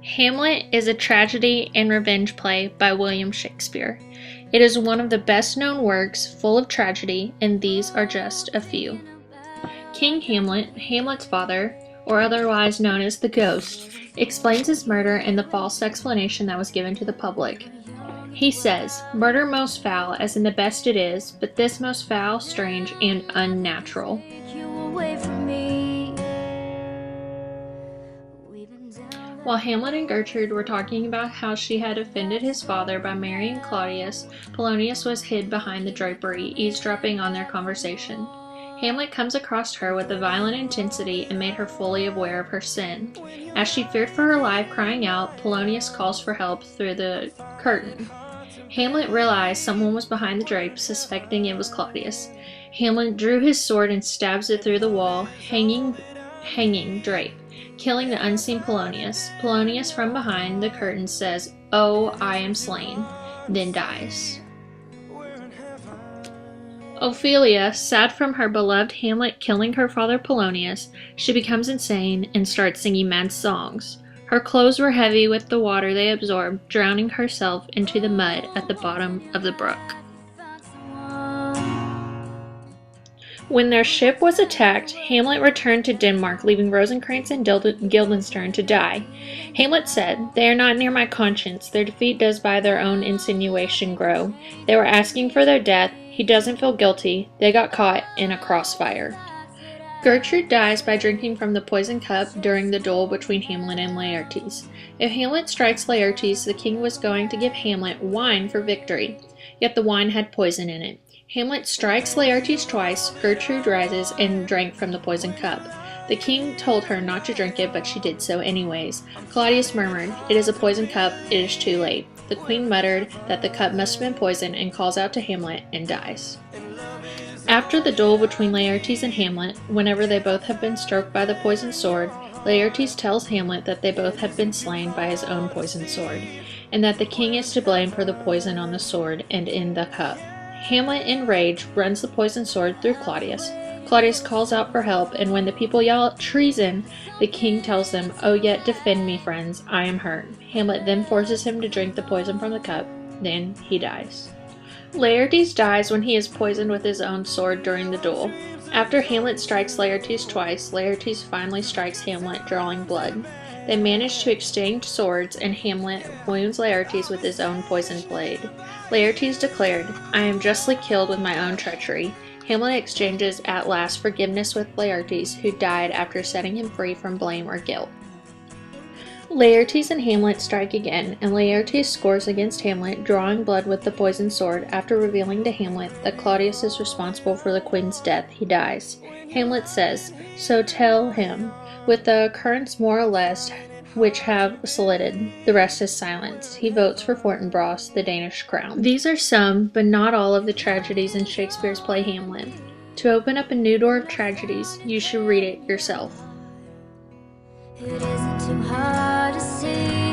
Hamlet is a tragedy and revenge play by William Shakespeare. It is one of the best-known works, full of tragedy, and these are just a few. King Hamlet, Hamlet's father, or otherwise known as the Ghost, explains his murder in the false explanation that was given to the public. He says, "Murder most foul, as in the best it is, but this most foul, strange, and unnatural." While Hamlet and Gertrude were talking about how she had offended his father by marrying Claudius, Polonius was hid behind the drapery, eavesdropping on their conversation. Hamlet comes across her with a violent intensity and made her fully aware of her sin. As she feared for her life, crying out, Polonius calls for help through the curtain. Hamlet realized someone was behind the drape, suspecting it was Claudius. Hamlet drew his sword and stabs it through the wall, hanging drape, killing the unseen Polonius. Polonius from behind the curtain says, "Oh, I am slain," then dies. Ophelia, sad from her beloved Hamlet killing her father Polonius, she becomes insane and starts singing mad songs. Her clothes were heavy with the water they absorbed, drowning herself into the mud at the bottom of the brook. When their ship was attacked, Hamlet returned to Denmark, leaving Rosencrantz and Guildenstern to die. Hamlet said, "They are not near my conscience. Their defeat does by their own insinuation grow. They were asking for their death. He doesn't feel guilty. They got caught in a crossfire." Gertrude dies by drinking from the poison cup during the duel between Hamlet and Laertes. If Hamlet strikes Laertes, the king was going to give Hamlet wine for victory, yet the wine had poison in it. Hamlet strikes Laertes twice. Gertrude rises and drank from the poison cup. The king told her not to drink it, but she did so anyways. Claudius murmured, "It is a poison cup, it is too late." The queen muttered that the cup must have been poisoned and calls out to Hamlet and dies. After the duel between Laertes and Hamlet, whenever they both have been stroked by the poisoned sword, Laertes tells Hamlet that they both have been slain by his own poisoned sword, and that the king is to blame for the poison on the sword and in the cup. Hamlet, in rage, runs the poisoned sword through Claudius. Claudius calls out for help, and when the people yell out treason, the king tells them, "Oh, yet defend me, friends, I am hurt." Hamlet then forces him to drink the poison from the cup. Then he dies. Laertes dies when he is poisoned with his own sword during the duel. After Hamlet strikes Laertes twice, Laertes finally strikes Hamlet, drawing blood. They manage to exchange swords, and Hamlet wounds Laertes with his own poisoned blade. Laertes declared, "I am justly killed with my own treachery." Hamlet exchanges at last forgiveness with Laertes, who died after setting him free from blame or guilt. Laertes and Hamlet strike again, and Laertes scores against Hamlet, drawing blood with the poisoned sword. After revealing to Hamlet that Claudius is responsible for the queen's death, he dies. Hamlet says, "So tell him, with the occurrence more or less which have solided, the rest is silence." He votes for Fortinbras, the Danish crown. These are some, but not all, of the tragedies in Shakespeare's play Hamlet. To open up a new door of tragedies, you should read it yourself. It isn't too hard to see.